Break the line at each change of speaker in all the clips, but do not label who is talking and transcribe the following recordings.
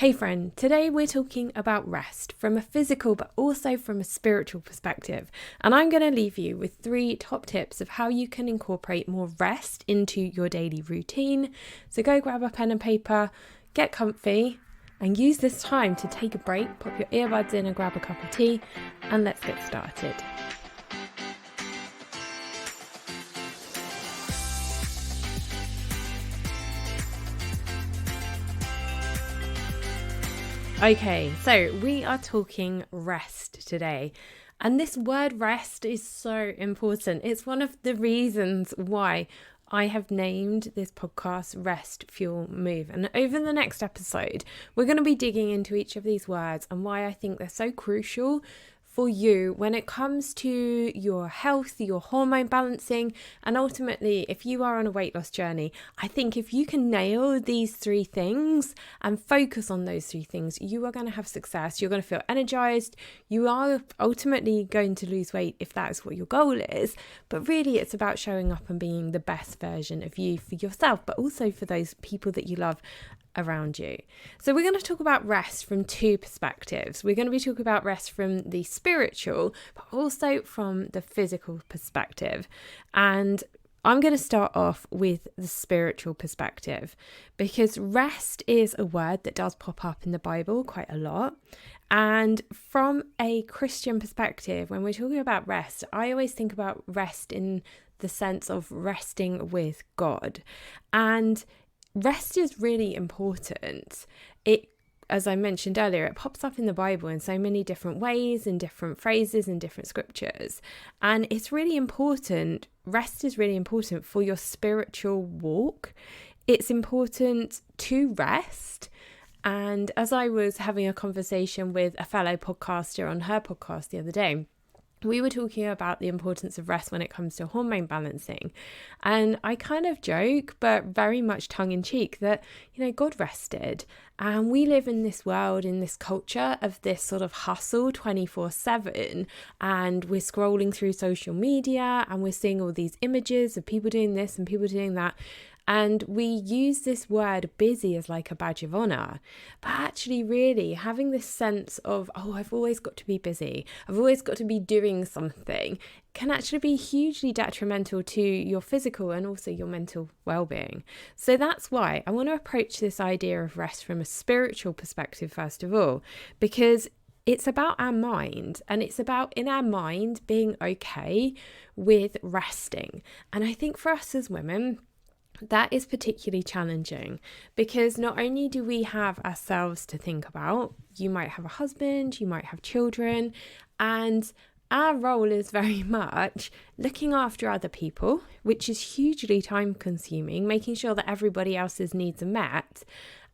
Hey friend, today we're talking about rest from a physical but also from a spiritual perspective. And I'm going to leave you with 3 top tips of how you can incorporate more rest into your daily routine. So go grab a pen and paper, get comfy, and use this time to take a break, pop your earbuds in and grab a cup of tea, and let's get started. Okay, so we are talking rest today. And this word rest is so important. It's one of the reasons why I have named this podcast Rest, Fuel, Move. And over the next episode, we're going to be digging into each of these words and why I think they're so crucial for you when it comes to your health, your hormone balancing, and ultimately, if you are on a weight loss journey, I think if you can nail these 3 things and focus on those 3 things, you are going to have success. You're going to feel energized. You are ultimately going to lose weight if that is what your goal is. But really, it's about showing up and being the best version of you for yourself, but also for those people that you love around you. So we're going to talk about rest from 2 perspectives. We're going to be talking about rest from the spiritual, but also from the physical perspective. And I'm going to start off with the spiritual perspective because rest is a word that does pop up in the Bible quite a lot. And from a Christian perspective, when we're talking about rest, I always think about rest in the sense of resting with God. And rest is really important. As I mentioned earlier, it pops up in the Bible in so many different ways, in different phrases, in different scriptures. And it's really important. Rest is really important for your spiritual walk. It's important to rest. And as I was having a conversation with a fellow podcaster on her podcast the other day, we were talking about the importance of rest when it comes to hormone balancing. And I kind of joke, but very much tongue in cheek, that, God rested. And we live in this world, in this culture of this sort of hustle 24/7. And we're scrolling through social media and we're seeing all these images of people doing this and people doing that. And we use this word busy as like a badge of honor, but actually really having this sense of, I've always got to be busy, I've always got to be doing something, can actually be hugely detrimental to your physical and also your mental well-being. So that's why I want to approach this idea of rest from a spiritual perspective, first of all, because it's about our mind, and it's about in our mind being okay with resting. And I think for us as women, that is particularly challenging because not only do we have ourselves to think about, you might have a husband, you might have children, and our role is very much looking after other people, which is hugely time consuming, making sure that everybody else's needs are met.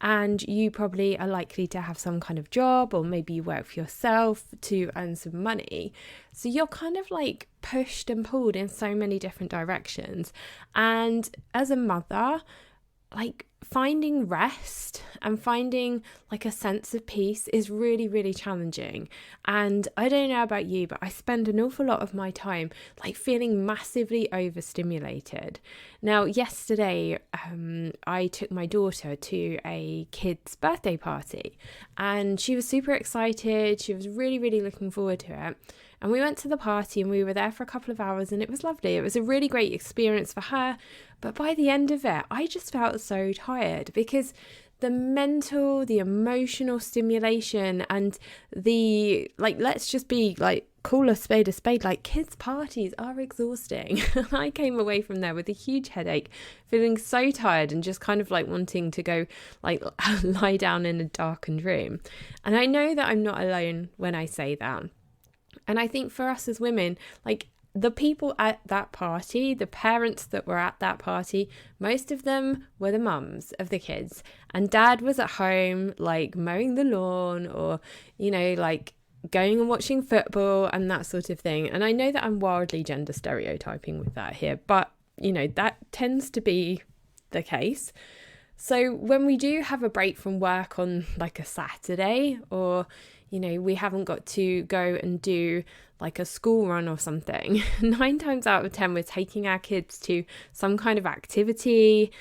And you probably are likely to have some kind of job, or maybe you work for yourself to earn some money. So you're kind of like pushed and pulled in so many different directions. And as a mother, like finding rest and finding like a sense of peace is really, really challenging. And I don't know about you, but I spend an awful lot of my time like feeling massively overstimulated. Now, yesterday, I took my daughter to a kid's birthday party and she was super excited. She was really, really looking forward to it. And we went to the party and we were there for a couple of hours and it was lovely. It was a really great experience for her. But by the end of it, I just felt so tired because the mental, the emotional stimulation and the, let's just be call a spade, kids' parties are exhausting. I came away from there with a huge headache, feeling so tired and just kind of wanting to go lie down in a darkened room. And I know that I'm not alone when I say that. And I think for us as women, the people at that party, the parents that were at that party, most of them were the mums of the kids. And dad was at home, mowing the lawn or, going and watching football and that sort of thing. And I know that I'm wildly gender stereotyping with that here, but, that tends to be the case. So when we do have a break from work on like a Saturday, or, we haven't got to go and do like a school run or something, 9 times out of 10, we're taking our kids to some kind of activity.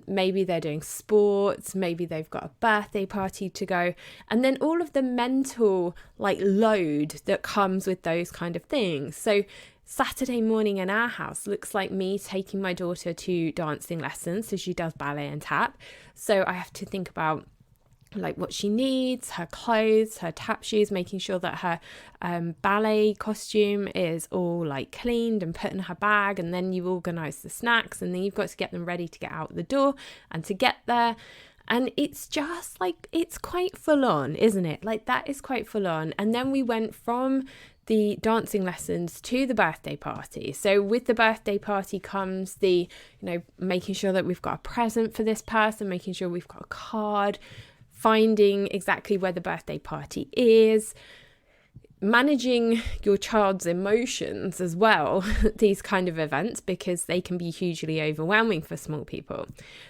Maybe they're doing sports, maybe they've got a birthday party to go. And then all of the mental like load that comes with those kind of things. So Saturday morning in our house looks like me taking my daughter to dancing lessons. So she does ballet and tap. So I have to think about like what she needs, her clothes, her tap shoes, making sure that her ballet costume is all like cleaned and put in her bag. And then you organise the snacks, and then you've got to get them ready to get out the door and to get there. And it's just like, it's quite full on, isn't it? Like that is quite full on. And then we went from the dancing lessons to the birthday party. So with the birthday party comes the, making sure that we've got a present for this person, making sure we've got a card, finding exactly where the birthday party is, managing your child's emotions as well, these kind of events, because they can be hugely overwhelming for small people.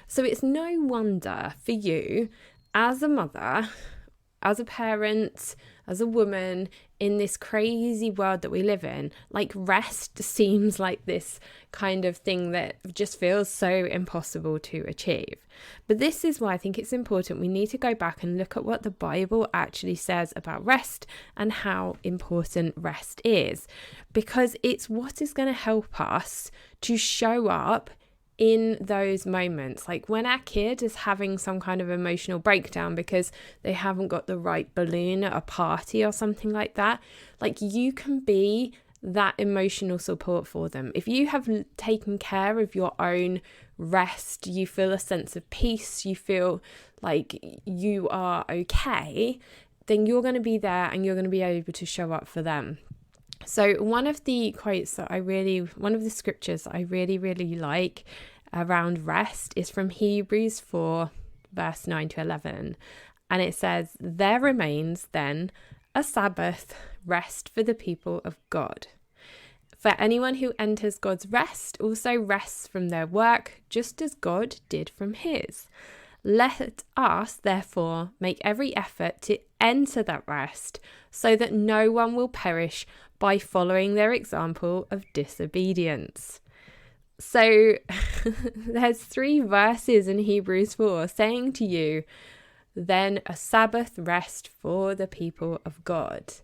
So it's no wonder for you as a mother, as a parent, as a woman in this crazy world that we live in, like rest seems like this kind of thing that just feels so impossible to achieve. But this is why I think it's important. We need to go back and look at what the Bible actually says about rest and how important rest is, because it's what is going to help us to show up in those moments. Like when our kid is having some kind of emotional breakdown because they haven't got the right balloon at a party or something like that, like you can be that emotional support for them. If you have taken care of your own rest, you feel a sense of peace, you feel like you are okay, then you're going to be there and you're going to be able to show up for them. So one of the scriptures I really like around rest is from Hebrews 4 verse 9 to 11. And it says, "There remains then a Sabbath rest for the people of God. For anyone who enters God's rest also rests from their work, just as God did from his. Let us, therefore, make every effort to enter that rest, so that no one will perish by following their example of disobedience." So there's 3 verses in Hebrews 4 saying to you, then a Sabbath rest for the people of God.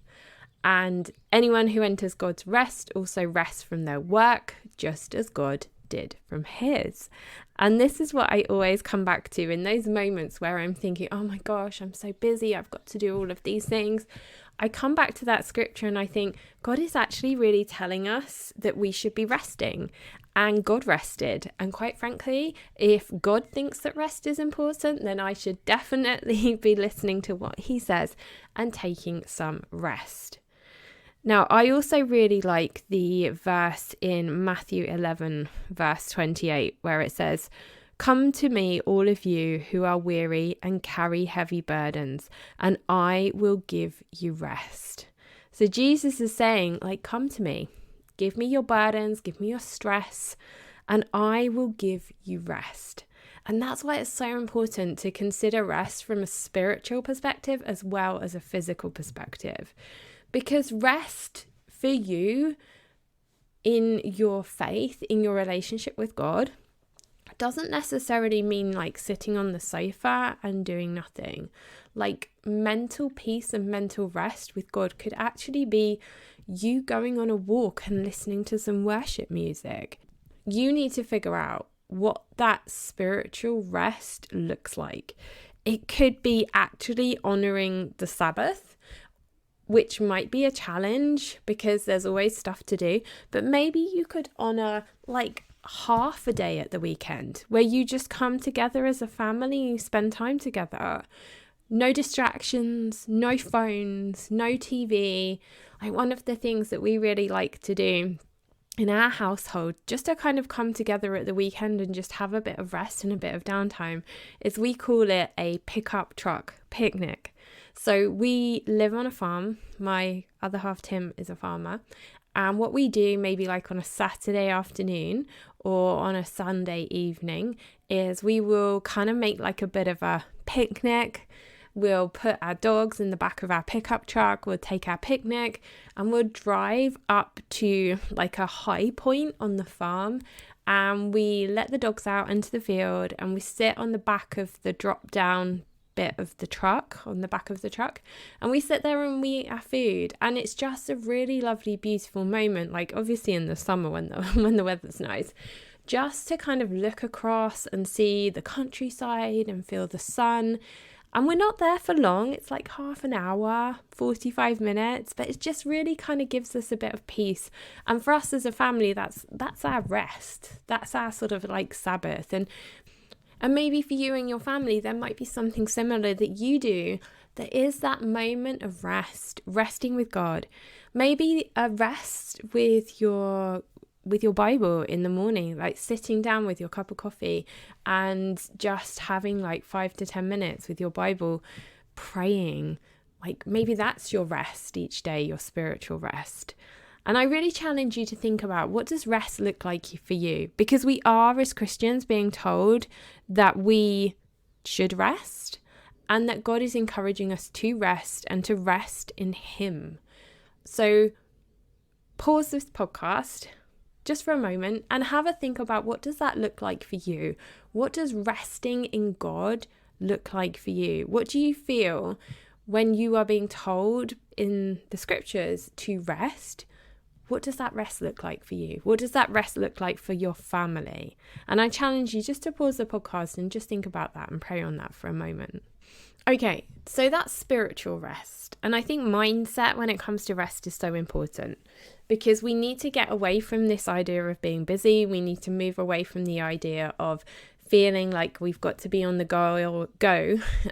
And anyone who enters God's rest also rests from their work, just as God did from his. And this is what I always come back to in those moments where I'm thinking, oh my gosh, I'm so busy, I've got to do all of these things. I come back to that scripture and I think God is actually really telling us that we should be resting, and God rested. And quite frankly, if God thinks that rest is important, then I should definitely be listening to what he says and taking some rest. Now, I also really like the verse in Matthew 11, verse 28, where it says, "Come to me, all of you who are weary and carry heavy burdens, and I will give you rest." So Jesus is saying, come to me, give me your burdens, give me your stress, and I will give you rest. And that's why it's so important to consider rest from a spiritual perspective as well as a physical perspective. Because rest for you in your faith, in your relationship with God, doesn't necessarily mean sitting on the sofa and doing nothing. Mental peace and mental rest with God could actually be you going on a walk and listening to some worship music. You need to figure out what that spiritual rest looks like. It could be actually honoring the Sabbath, which might be a challenge because there's always stuff to do, but maybe you could honor half a day at the weekend where you just come together as a family and you spend time together. No distractions, no phones, no TV. One of the things that we really like to do in our household, just to kind of come together at the weekend and just have a bit of rest and a bit of downtime, is we call it a pickup truck picnic. So we live on a farm. My other half, Tim, is a farmer. And what we do, maybe like on a Saturday afternoon or on a Sunday evening, is we will kind of make like a bit of a picnic. We'll put our dogs in the back of our pickup truck, we'll take our picnic, and we'll drive up to like a high point on the farm, and we let the dogs out into the field, and we sit on the back of the drop down bit of the truck, on the back of the truck, and we sit there and we eat our food. And it's just a really lovely, beautiful moment, like obviously in the summer when the weather's nice, just to kind of look across and see the countryside and feel the sun. And we're not there for long. It's like half an hour, 45 minutes, but it just really kind of gives us a bit of peace. And for us as a family, that's our rest. That's our sort of like Sabbath. And maybe for you and your family, there might be something similar that you do. There is that moment of rest, resting with God. Maybe a rest with your Bible in the morning, like sitting down with your cup of coffee and just having like 5 to 10 minutes with your Bible, praying. Like maybe that's your rest each day, your spiritual rest. And I really challenge you to think about, what does rest look like for you? Because we are, as Christians, being told that we should rest, and that God is encouraging us to rest and to rest in Him. So pause this podcast just for a moment and have a think about, what does that look like for you? What does resting in God look like for you? What do you feel when you are being told in the scriptures to rest? What does that rest look like for you? What does that rest look like for your family? And I challenge you just to pause the podcast and just think about that and pray on that for a moment. Okay, so that's spiritual rest. And I think mindset when it comes to rest is so important, because we need to get away from this idea of being busy. We need to move away from the idea of feeling like we've got to be on the go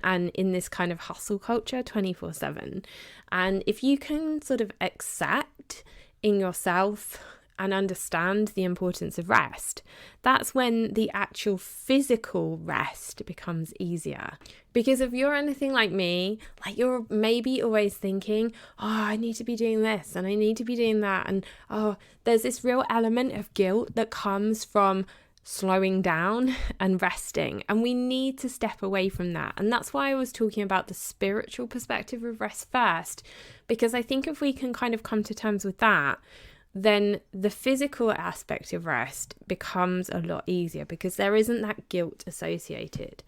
and in this kind of hustle culture 24/7. And if you can sort of accept in yourself and understand the importance of rest, that's when the actual physical rest becomes easier. Because if you're anything like me, like you're maybe always thinking, oh, I need to be doing this and I need to be doing that. And oh, there's this real element of guilt that comes from slowing down and resting. And we need to step away from that. And that's why I was talking about the spiritual perspective of rest first, because I think if we can kind of come to terms with that, then the physical aspect of rest becomes a lot easier, because there isn't that guilt associated.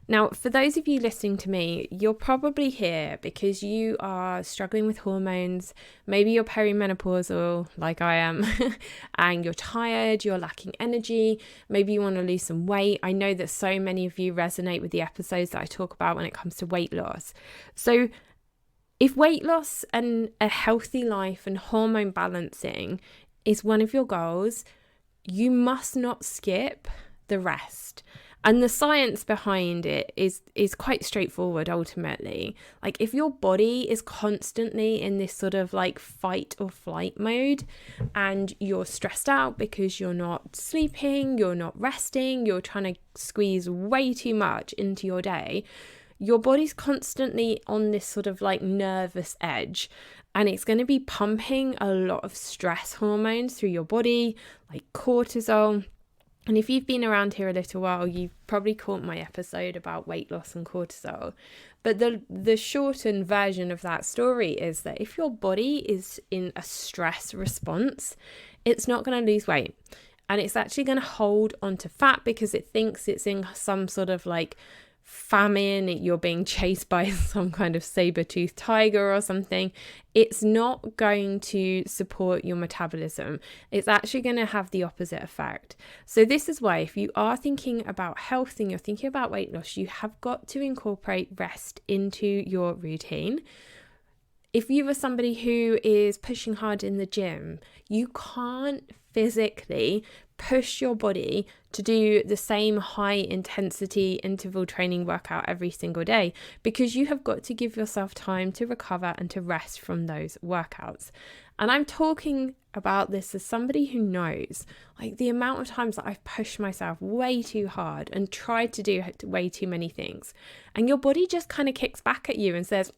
Now, for those of you listening to me, you're probably here because you are struggling with hormones. Maybe you're perimenopausal like I am and you're tired, you're lacking energy. Maybe you want to lose some weight. I know that so many of you resonate with the episodes that I talk about when it comes to weight loss. So if weight loss and a healthy life and hormone balancing is one of your goals, you must not skip the rest. And the science behind it is quite straightforward ultimately. Like if your body is constantly in this sort of like fight or flight mode, and you're stressed out because you're not sleeping, you're not resting, you're trying to squeeze way too much into your day, your body's constantly on this sort of like nervous edge, and it's going to be pumping a lot of stress hormones through your body, like cortisol. And if you've been around here a little while, you've probably caught my episode about weight loss and cortisol. But the shortened version of that story is that if your body is in a stress response, it's not going to lose weight. And it's actually going to hold onto fat because it thinks it's in some sort of like famine, you're being chased by some kind of saber-toothed tiger or something. It's not going to support your metabolism. It's actually going to have the opposite effect. So this is why if you are thinking about health and you're thinking about weight loss, you have got to incorporate rest into your routine. If you are somebody who is pushing hard in the gym, you can't physically push your body to do the same high intensity interval training workout every single day, because you have got to give yourself time to recover and to rest from those workouts. And I'm talking about this as somebody who knows, like, the amount of times that I've pushed myself way too hard and tried to do way too many things, and your body just kind of kicks back at you and says,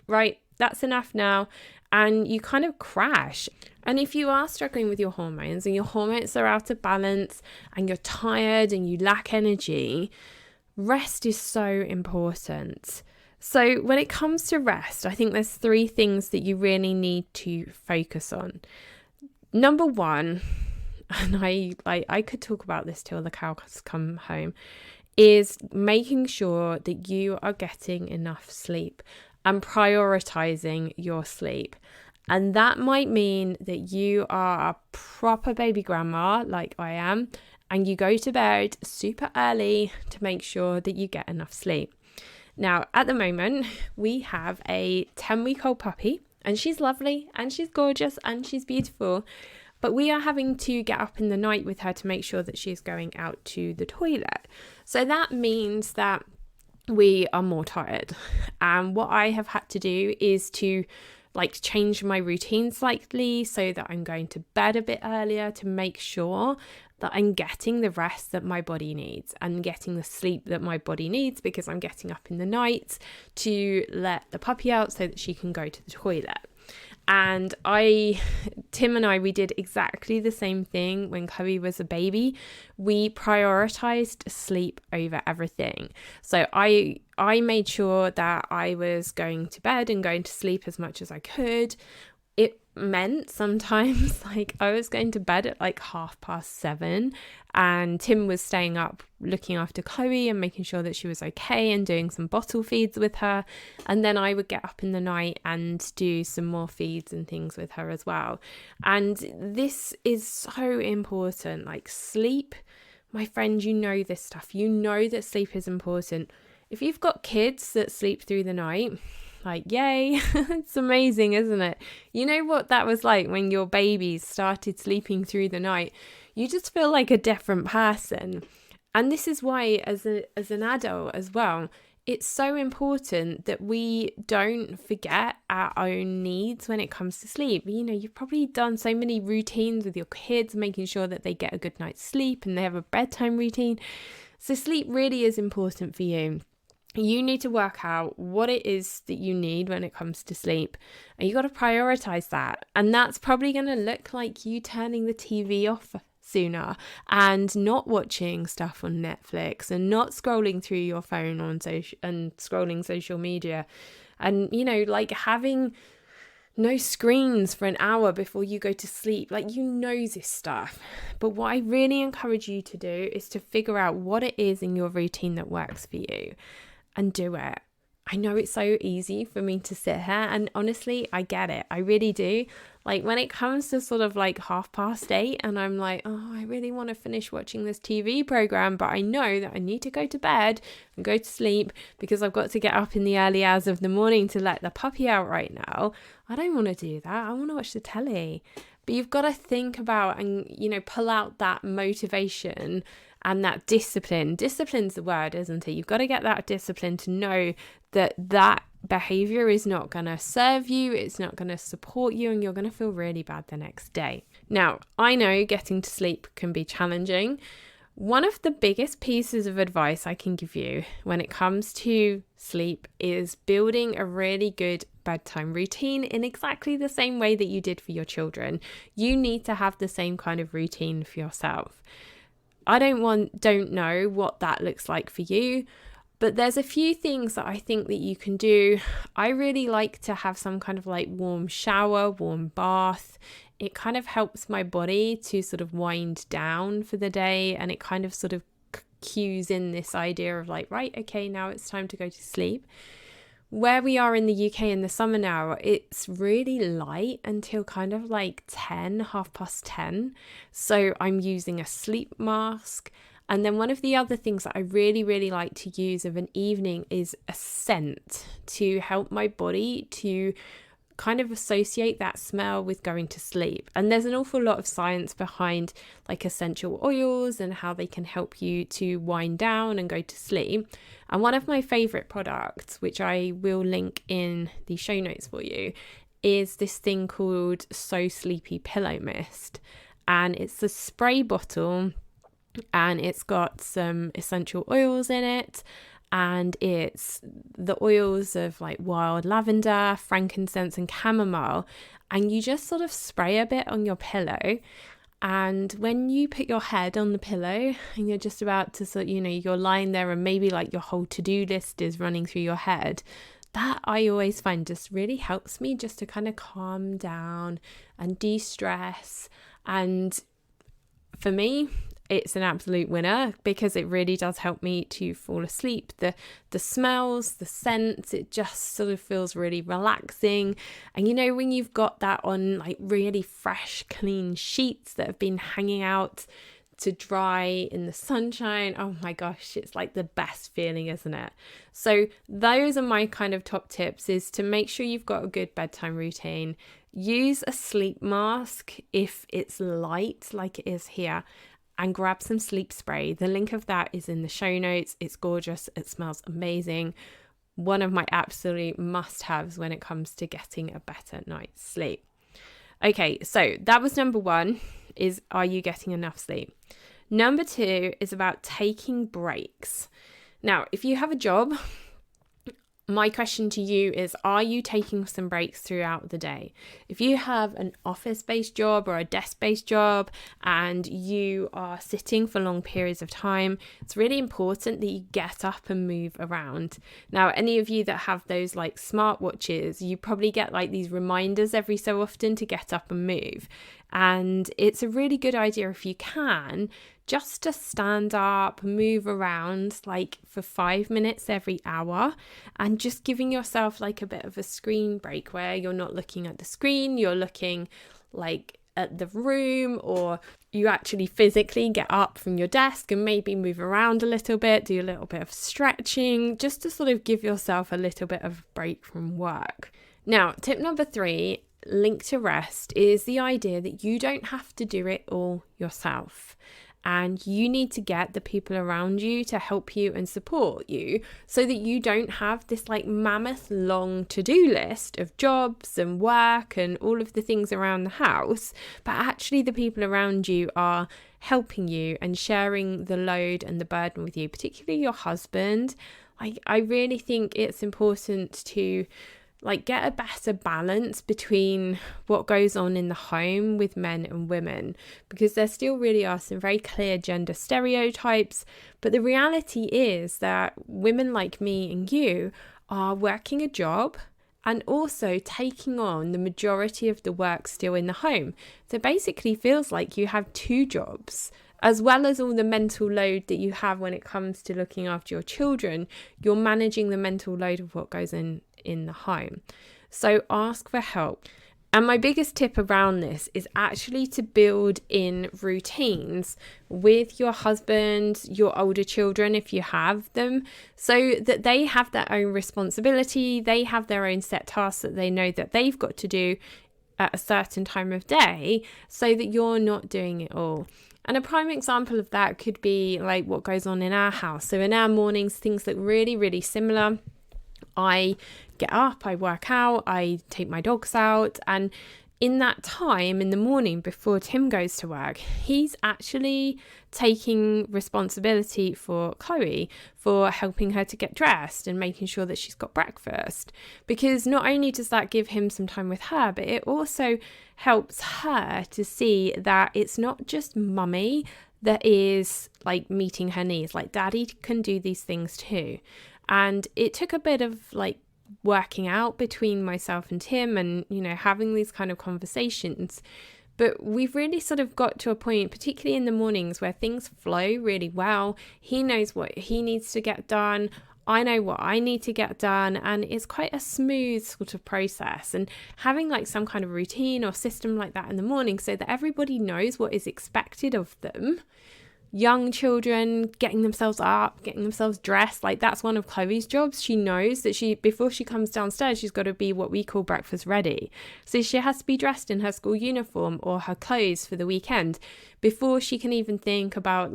right, that's enough now. And you kind of crash. And if you are struggling with your hormones and your hormones are out of balance and you're tired and you lack energy, rest is so important. So when it comes to rest, I think there's 3 things that you really need to focus on. Number 1, and I could talk about this till the cows come home, is making sure that you are getting enough sleep and prioritizing your sleep. And that might mean that you are a proper baby grandma like I am, and you go to bed super early to make sure that you get enough sleep. Now, at the moment, we have a 10-week-old puppy, and she's lovely and she's gorgeous and she's beautiful. But we are having to get up in the night with her to make sure that she's going out to the toilet. So that means that we are more tired. And what I have had to do is to change my routine slightly so that I'm going to bed a bit earlier to make sure that I'm getting the rest that my body needs and getting the sleep that my body needs, because I'm getting up in the night to let the puppy out so that she can go to the toilet. And Tim and I, we did exactly the same thing when Chloe was a baby. We prioritized sleep over everything. So I made sure that I was going to bed and going to sleep as much as I could. It meant sometimes I was going to bed at 7:30, and Tim was staying up looking after Chloe and making sure that she was okay and doing some bottle feeds with her. And then I would get up in the night and do some more feeds and things with her as well. And this is so important. Sleep, my friend, you know this stuff. You know that sleep is important. If you've got kids that sleep through the night, yay, it's amazing, isn't it? You know what that was like when your babies started sleeping through the night? You just feel like a different person. And this is why, as an adult as well, it's so important that we don't forget our own needs when it comes to sleep. You've probably done so many routines with your kids, making sure that they get a good night's sleep and they have a bedtime routine. So sleep really is important for you. You need to work out what it is that you need when it comes to sleep, and you got to prioritize that. And that's probably going to look like you turning the TV off sooner and not watching stuff on Netflix and not scrolling through your phone on scrolling social media, and having no screens for an hour before you go to sleep. This stuff. But what I really encourage you to do is to figure out what it is in your routine that works for you and do it. I know it's so easy for me to sit here, and honestly, I get it. I really do. When it comes to 8:30 and I'm I really want to finish watching this TV program, but I know that I need to go to bed and go to sleep because I've got to get up in the early hours of the morning to let the puppy out right now. I don't want to do that. I want to watch the telly. But you've got to think about and, pull out that motivation and that discipline. Discipline's the word, isn't it? You've got to get that discipline to know that behavior is not going to serve you, it's not going to support you, and you're going to feel really bad the next day. Now, I know getting to sleep can be challenging. One of the biggest pieces of advice I can give you when it comes to sleep is building a really good bedtime routine in exactly the same way that you did for your children. You need to have the same kind of routine for yourself. I don't know what that looks like for you, but there's a few things that I think that you can do. I really like to have some kind of warm shower, warm bath. It kind of helps my body to wind down for the day, and it kind of cues in this idea of right, okay, now it's time to go to sleep. Where we are in the UK in the summer now, it's really light until 10, 10:30. So I'm using a sleep mask. And then one of the other things that I really, really like to use of an evening is a scent to help my body to kind of associate that smell with going to sleep. And there's an awful lot of science behind essential oils and how they can help you to wind down and go to sleep. And one of my favorite products, which I will link in the show notes for you, is this thing called So Sleepy Pillow Mist. And it's a spray bottle, and it's got some essential oils in it. and it's the oils of like wild lavender, frankincense and chamomile, and you just sort of spray a bit on your pillow. And when you put your head on the pillow and you're just about to you're lying there and maybe like your whole to-do list is running through your head, that I always find just really helps me just to kind of calm down and de-stress. And for me, it's an absolute winner because it really does help me to fall asleep. The smells, the scents, it just sort of feels really relaxing. And when you've got that on like really fresh, clean sheets that have been hanging out to dry in the sunshine, oh my gosh, it's like the best feeling, isn't it? So those are my kind of top tips, is to make sure you've got a good bedtime routine. Use a sleep mask if it's light like it is here, and grab some sleep spray. The link of that is in the show notes. It's gorgeous. It smells amazing. One of my absolute must-haves when it comes to getting a better night's sleep. Okay, so that was number 1, is are you getting enough sleep? Number 2 is about taking breaks. Now, if you have a job, my question to you is, are you taking some breaks throughout the day? If you have an office-based job or a desk-based job and you are sitting for long periods of time, it's really important that you get up and move around. Now, any of you that have those like smartwatches, you probably get like these reminders every so often to get up and move. And it's a really good idea if you can, just to stand up, move around like for 5 minutes every hour, and just giving yourself like a bit of a screen break where you're not looking at the screen, you're looking like at the room, or you actually physically get up from your desk and maybe move around a little bit, do a little bit of stretching, just to sort of give yourself a little bit of break from work. Now, tip number 3, linked to rest, is the idea that you don't have to do it all yourself. And you need to get the people around you to help you and support you so that you don't have this like mammoth long to-do list of jobs and work and all of the things around the house, but actually the people around you are helping you and sharing the load and the burden with you, particularly your husband. I really think it's important to like get a better balance between what goes on in the home with men and women, because there still really are some very clear gender stereotypes. But the reality is that women like me and you are working a job and also taking on the majority of the work still in the home. So it basically feels like you have 2 jobs. As well as all the mental load that you have when it comes to looking after your children, you're managing the mental load of what goes in the home. So ask for help. And my biggest tip around this is actually to build in routines with your husband, your older children, if you have them, so that they have their own responsibility, they have their own set tasks that they know that they've got to do at a certain time of day, so that you're not doing it all. And a prime example of that could be like what goes on in our house. So in our mornings, things look really, really similar. I get up, I work out, I take my dogs out, and in that time in the morning before Tim goes to work, he's actually taking responsibility for Chloe, for helping her to get dressed and making sure that she's got breakfast. Because not only does that give him some time with her, but it also helps her to see that it's not just mummy that is like meeting her needs. Like daddy can do these things too. And it took a bit of like working out between myself and Tim and, having these kind of conversations. But we've really sort of got to a point, particularly in the mornings, where things flow really well. He knows what he needs to get done. I know what I need to get done. And it's quite a smooth sort of process. And having like some kind of routine or system like that in the morning so that everybody knows what is expected of them. Young children getting themselves up, getting themselves dressed, like that's one of Chloe's jobs. She knows that before she comes downstairs, she's got to be what we call breakfast ready. So she has to be dressed in her school uniform or her clothes for the weekend before she can even think about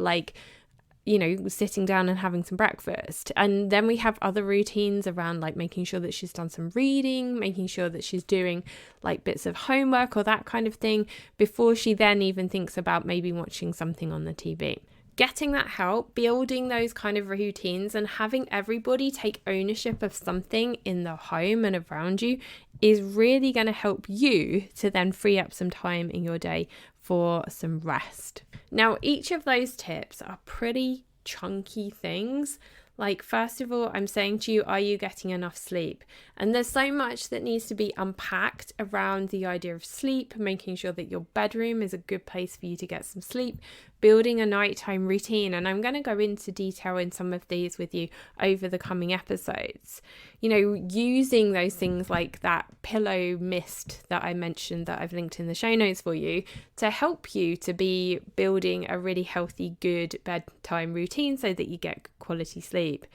sitting down and having some breakfast. And then we have other routines around like making sure that she's done some reading, making sure that she's doing like bits of homework or that kind of thing before she then even thinks about maybe watching something on the TV. getting that help, building those kind of routines, and having everybody take ownership of something in the home and around you is really going to help you to then free up some time in your day for some rest. Now, each of those tips are pretty chunky things. Like, first of all, I'm saying to you, are you getting enough sleep? And there's so much that needs to be unpacked around the idea of sleep, making sure that your bedroom is a good place for you to get some sleep, building a nighttime routine. And I'm going to go into detail in some of these with you over the coming episodes. You know, using those things like that pillow mist that I mentioned that I've linked in the show notes for you to help you to be building a really healthy, good bedtime routine so that you get quality sleep.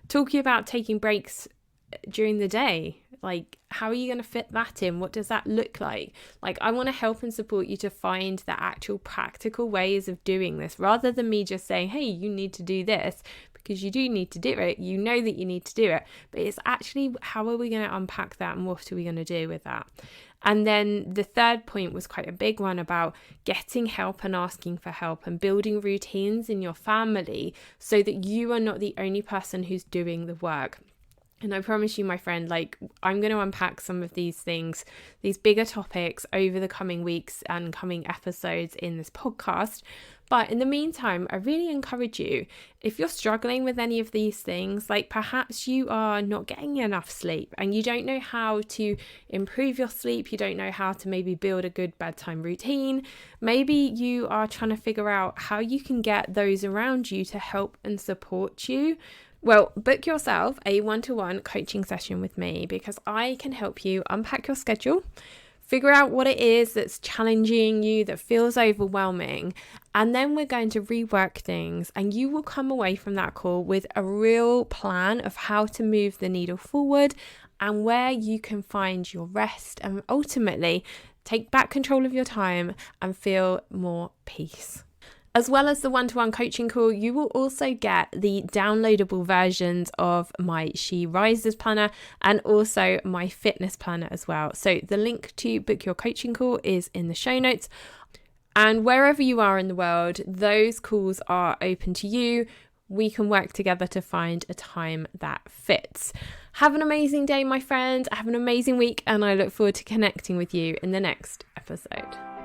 Talking about taking breaks during the day, like, how are you going to fit that in? What does that look like? Like, I want to help and support you to find the actual practical ways of doing this, rather than me just saying, hey, you need to do this, because you do need to do it. You know that you need to do it, but it's actually, how are we going to unpack that and what are we going to do with that? And then the third point was quite a big one about getting help and asking for help and building routines in your family so that you are not the only person who's doing the work. And I promise you, my friend, like, I'm going to unpack some of these things, these bigger topics over the coming weeks and coming episodes in this podcast. But in the meantime, I really encourage you, if you're struggling with any of these things, like perhaps you are not getting enough sleep and you don't know how to improve your sleep, you don't know how to maybe build a good bedtime routine, maybe you are trying to figure out how you can get those around you to help and support you. Well, book yourself a one-to-one coaching session with me, because I can help you unpack your schedule, figure out what it is that's challenging you, that feels overwhelming, and then we're going to rework things, and you will come away from that call with a real plan of how to move the needle forward and where you can find your rest and ultimately take back control of your time and feel more peace. As well as the one-to-one coaching call, you will also get the downloadable versions of my She Rises planner and also my fitness planner as well. So the link to book your coaching call is in the show notes. And wherever you are in the world, those calls are open to you. We can work together to find a time that fits. Have an amazing day, my friend. Have an amazing week, and I look forward to connecting with you in the next episode.